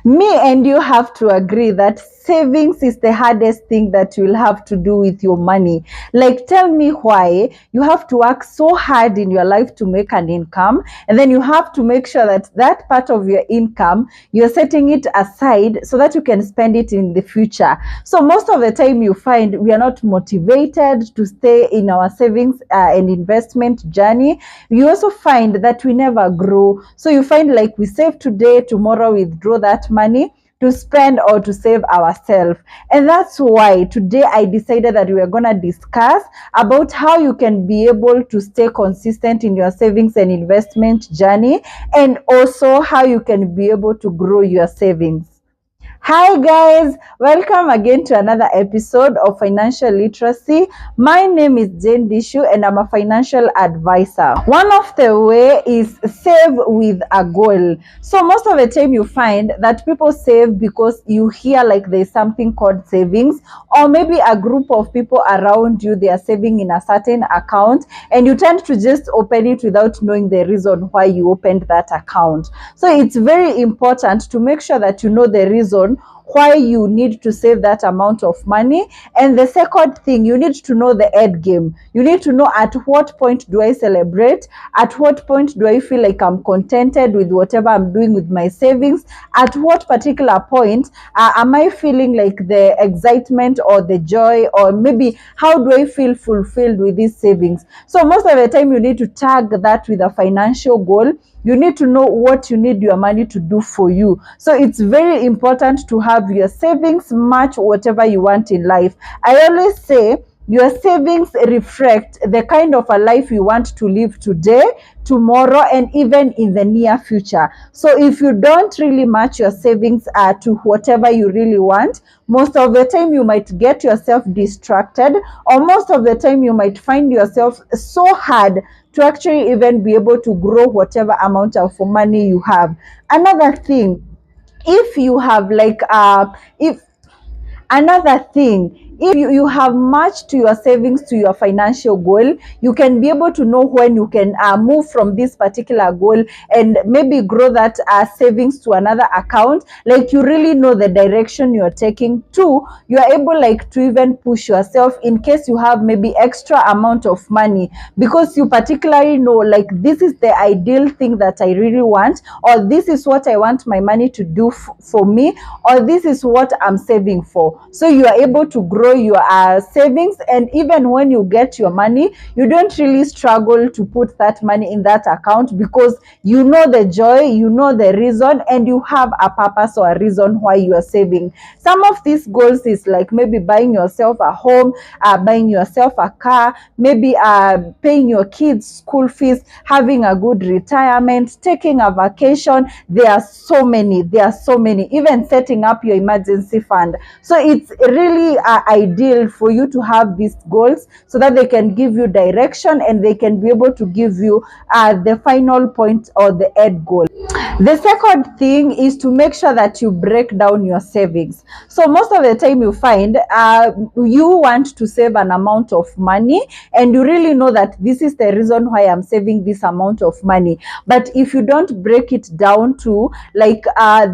Me and you have to agree that savings is the hardest thing that you'll have to do with your money. Like, tell me why you have to work so hard in your life to make an income, and then you have to make sure that that part of your income, you're setting it aside so that you can spend it in the future. So most of the time you find we are not motivated to stay in our savings and investment journey. You also find that we never grow. So you find like we save today, tomorrow we withdraw that money to spend or to save ourselves. And that's why today I decided that we are going to discuss about how you can be able to stay consistent in your savings and investment journey, and also how you can be able to grow your savings. Hi guys, welcome again to another episode of Financial Literacy. My name is Jane Dishu and I'm a financial advisor. One of the way is save with a goal. So most of the time you find that people save because you hear like there's something called savings, or maybe a group of people around you, they are saving in a certain account, and you tend to just open it without knowing the reason why you opened that account. So it's very important to make sure that you know the reason why you need to save that amount of money. And the second thing, you need to know the end game. You need to know at what point do I celebrate, at what point do I feel like I'm contented with whatever I'm doing with my savings, at what particular point am I feeling like the excitement or the joy, or maybe how do I feel fulfilled with these savings. So most of the time you need to tag that with a financial goal. You need to know what you need your money to do for you. So it's very important to have your savings match whatever you want in life. I always say your savings reflect the kind of a life you want to live today, tomorrow, and even in the near future. So if you don't really match your savings to whatever you really want, most of the time you might get yourself distracted, or most of the time you might find yourself so hard to actually even be able to grow whatever amount of money you have. Another thing, if you have like if another thing if you have matched to your savings to your financial goal, you can be able to know when you can move from this particular goal and maybe grow that savings to another account. Like you really know the direction you're taking to, you are able like to even push yourself in case you have maybe extra amount of money, because you particularly know like this is the ideal thing that I really want, or this is what I want my money to do for me, or this is what I'm saving for. So you are able to grow your savings, and even when you get your money, you don't really struggle to put that money in that account, because you know the joy, you know the reason, and you have a purpose or a reason why you are saving. Some of these goals is like maybe buying yourself a home, buying yourself a car, maybe paying your kids school fees, having a good retirement, taking a vacation. There are so many, even setting up your emergency fund. So it's really ideal for you to have these goals so that they can give you direction and they can be able to give you the final point or the end goal. The second thing is to make sure that you break down your savings. So most of the time you find you want to save an amount of money, and you really know that this is the reason why I'm saving this amount of money. But if you don't break it down to like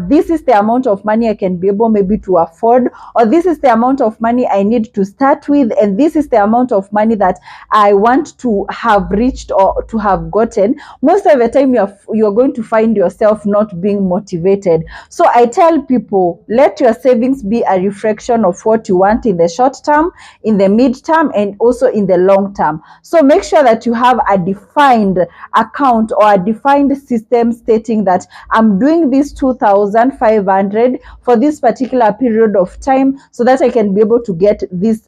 this is the amount of money I can be able maybe to afford, or this is the amount of money I need to start with, and this is the amount of money that I want to have reached or to have gotten, most of the time you're going to find yourself not being motivated. So I tell people, let your savings be a reflection of what you want in the short term, in the mid term, and also in the long term. So make sure that you have a defined account or a defined system stating that I'm doing this 2,500 for this particular period of time so that I can be able to get this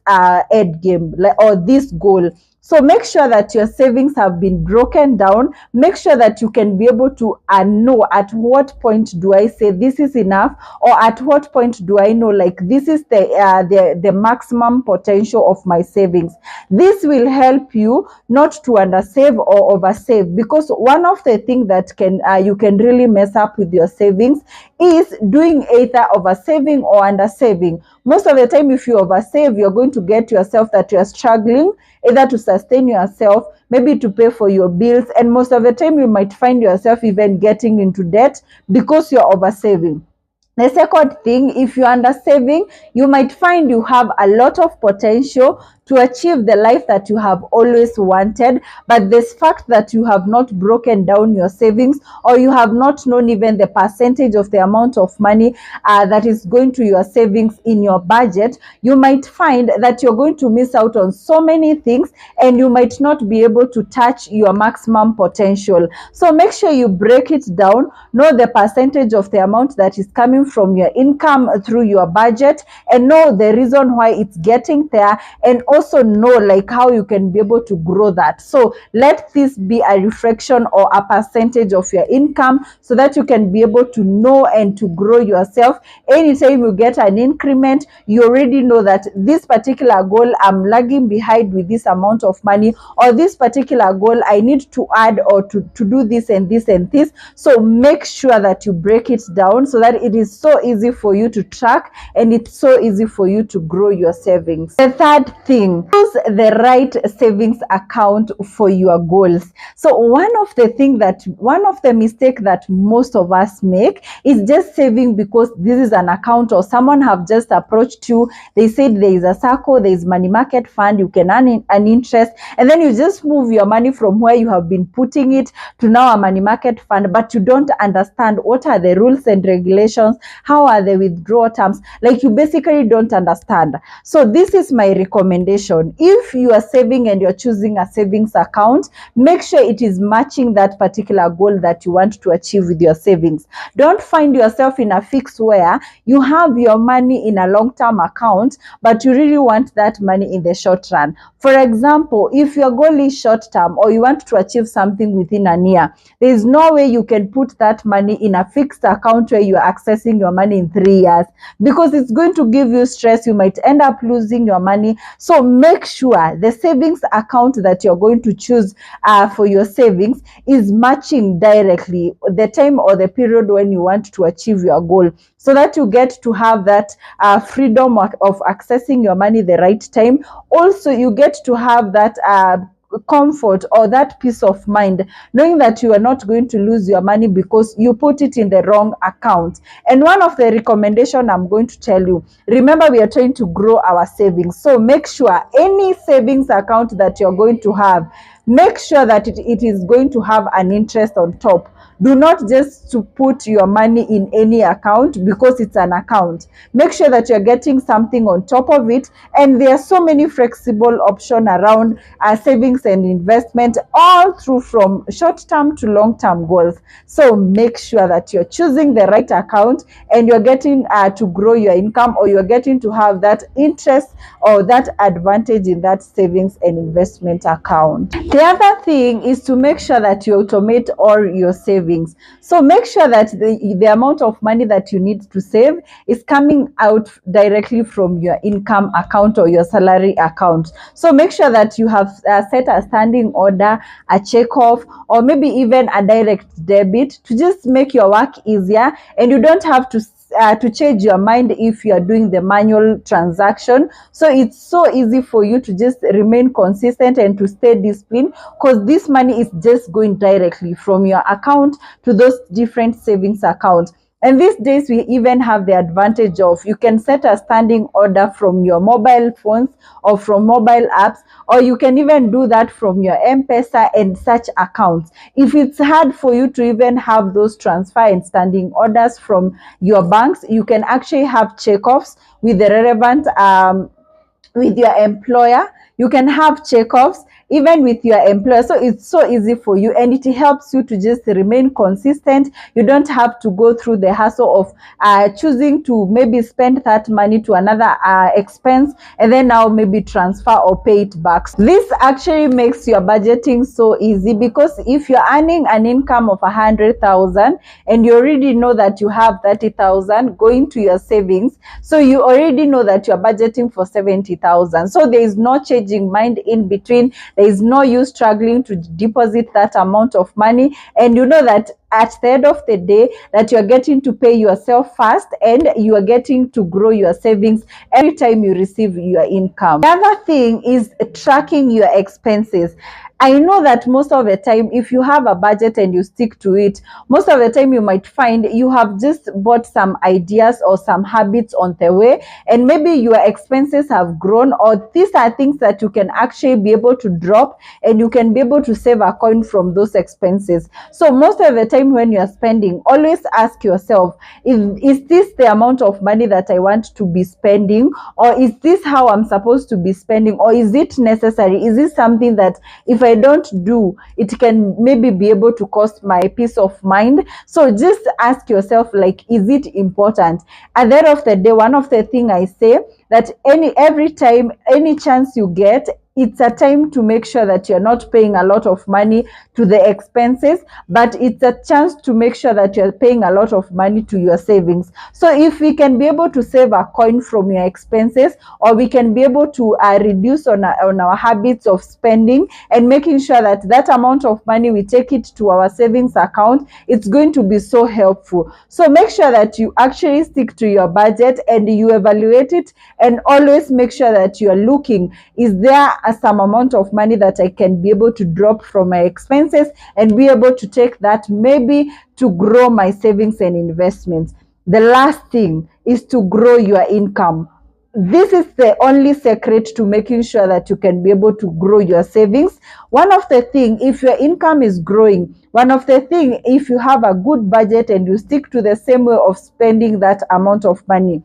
end game or this goal. So make sure that your savings have been broken down. Make sure that you can be able to know at what point do I say this is enough, or at what point do I know like this is the maximum potential of my savings. This will help you not to undersave or oversave, because one of the things that can you can really mess up with your savings is doing either oversaving or undersaving. Most of the time, if you oversave, you're going to get yourself that you're struggling either to sustain yourself, maybe to pay for your bills, and most of the time you might find yourself even getting into debt because you're oversaving. The second thing, if you are under saving, you might find you have a lot of potential to achieve the life that you have always wanted, but this fact that you have not broken down your savings, or you have not known even the percentage of the amount of money that is going to your savings in your budget, you might find that you're going to miss out on so many things, and you might not be able to touch your maximum potential. So make sure you break it down, know the percentage of the amount that is coming from your income through your budget, and know the reason why it's getting there, and also know like how you can be able to grow that. So let this be a reflection or a percentage of your income, so that you can be able to know and to grow yourself. Anytime you get an increment, you already know that this particular goal, I'm lagging behind with this amount of money, or this particular goal, I need to add or to do this and this and this. So make sure that you break it down, so that it is so easy for you to track, and it's so easy for you to grow your savings. The third thing, choose the right savings account for your goals. So one of the mistake that most of us make is just saving because this is an account, or someone have just approached you, they said there is a circle, there is money market fund, you can earn an interest, and then you just move your money from where you have been putting it to now a money market fund, but you don't understand what are the rules and regulations, how are the withdrawal terms, like you basically don't understand. So this is my recommendation. If you are saving and you're choosing a savings account, make sure it is matching that particular goal that you want to achieve with your savings. Don't find yourself in a fix where you have your money in a long-term account, but you really want that money in the short run. For example, if your goal is short-term, or you want to achieve something within a year, there is no way you can put that money in a fixed account where you are accessing your money in 3 years, because it's going to give you stress. You might end up losing your money. So make sure the savings account that you're going to choose for your savings is matching directly the time or the period when you want to achieve your goal, so that you get to have that freedom of accessing your money the right time. Also, you get to have that comfort or that peace of mind, knowing that you are not going to lose your money because you put it in the wrong account. And one of the recommendation I'm going to tell you, remember, we are trying to grow our savings. So make sure any savings account that you're going to have, make sure that it is going to have an interest on top. Do not just to put your money in any account because it's an account. Make sure that you're getting something on top of it. And there are so many flexible options around savings and investment, all through from short-term to long-term goals. So make sure that you're choosing the right account, and you're getting to grow your income, or you're getting to have that interest or that advantage in that savings and investment account. The other thing is to make sure that you automate all your savings. So make sure that the amount of money that you need to save is coming out directly from your income account or your salary account. So make sure that you have set a standing order, a check off, or maybe even a direct debit, to just make your work easier, and you don't have to change your mind if you are doing the manual transaction. So it's so easy for you to just remain consistent and to stay disciplined, because this money is just going directly from your account to those different savings accounts. And these days, we even have the advantage of you can set a standing order from your mobile phones or from mobile apps, or you can even do that from your M-Pesa and such accounts. If it's hard for you to even have those transfer and standing orders from your banks, you can actually have checkoffs with the relevant with your employer. You can have checkoffs even with your employer. So it's so easy for you, and it helps you to just remain consistent. You don't have to go through the hassle of choosing to maybe spend that money to another expense, and then now maybe transfer or pay it back. This actually makes your budgeting so easy, because if you're earning an income of 100,000 and you already know that you have 30,000 going to your savings, so you already know that you're budgeting for 70,000. So there is no changing mind in between. There is no use struggling to deposit that amount of money, and you know that at the end of the day that you're getting to pay yourself first, and you are getting to grow your savings every time you receive your income. The other thing is tracking your expenses. I know that most of the time, if you have a budget and you stick to it, most of the time you might find you have just bought some ideas or some habits on the way, and maybe your expenses have grown, or these are things that you can actually be able to drop, and you can be able to save a coin from those expenses. So most of the time when you're spending, always ask yourself, is this the amount of money that I want to be spending, or is this how I'm supposed to be spending, or is it necessary? Is this something that if I don't do, it can maybe be able to cost my peace of mind? So just ask yourself, like, is it important? At the end of the day, one of the thing I say, that every time, any chance you get, it's a time to make sure that you're not paying a lot of money to the expenses, but it's a chance to make sure that you're paying a lot of money to your savings. So if we can be able to save a coin from your expenses, or we can be able to reduce on our habits of spending, and making sure that that amount of money, we take it to our savings account, it's going to be so helpful. So make sure that you actually stick to your budget and you evaluate it, and always make sure that you're looking, is there some amount of money that I can be able to drop from my expenses and be able to take that maybe to grow my savings and investments. The last thing is to grow your income. This is the only secret to making sure that you can be able to grow your savings. One of the thing, if your income is growing, one of the thing, if you have a good budget and you stick to the same way of spending that amount of money,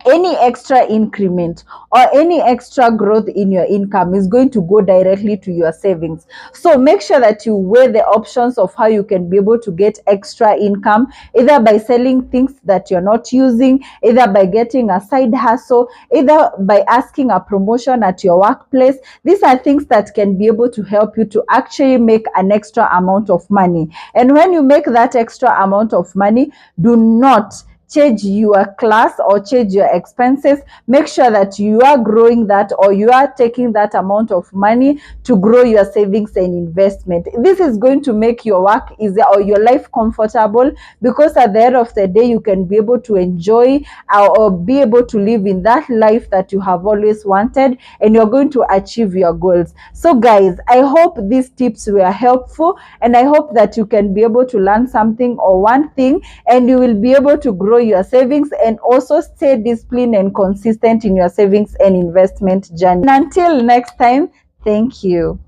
any extra increment or any extra growth in your income is going to go directly to your savings. So make sure that you weigh the options of how you can be able to get extra income, either by selling things that you're not using, either by getting a side hustle, either by asking a promotion at your workplace. These are things that can be able to help you to actually make an extra amount of money. And when you make that extra amount of money, do not change your class or change your expenses. Make sure that you are growing that, or you are taking that amount of money to grow your savings and investment. This is going to make your work easier or your life comfortable, because at the end of the day, you can be able to enjoy or be able to live in that life that you have always wanted, and you're going to achieve your goals. So guys, I hope these tips were helpful, and I hope that you can be able to learn something or one thing, and you will be able to grow your savings and also stay disciplined and consistent in your savings and investment journey. And until next time, thank you.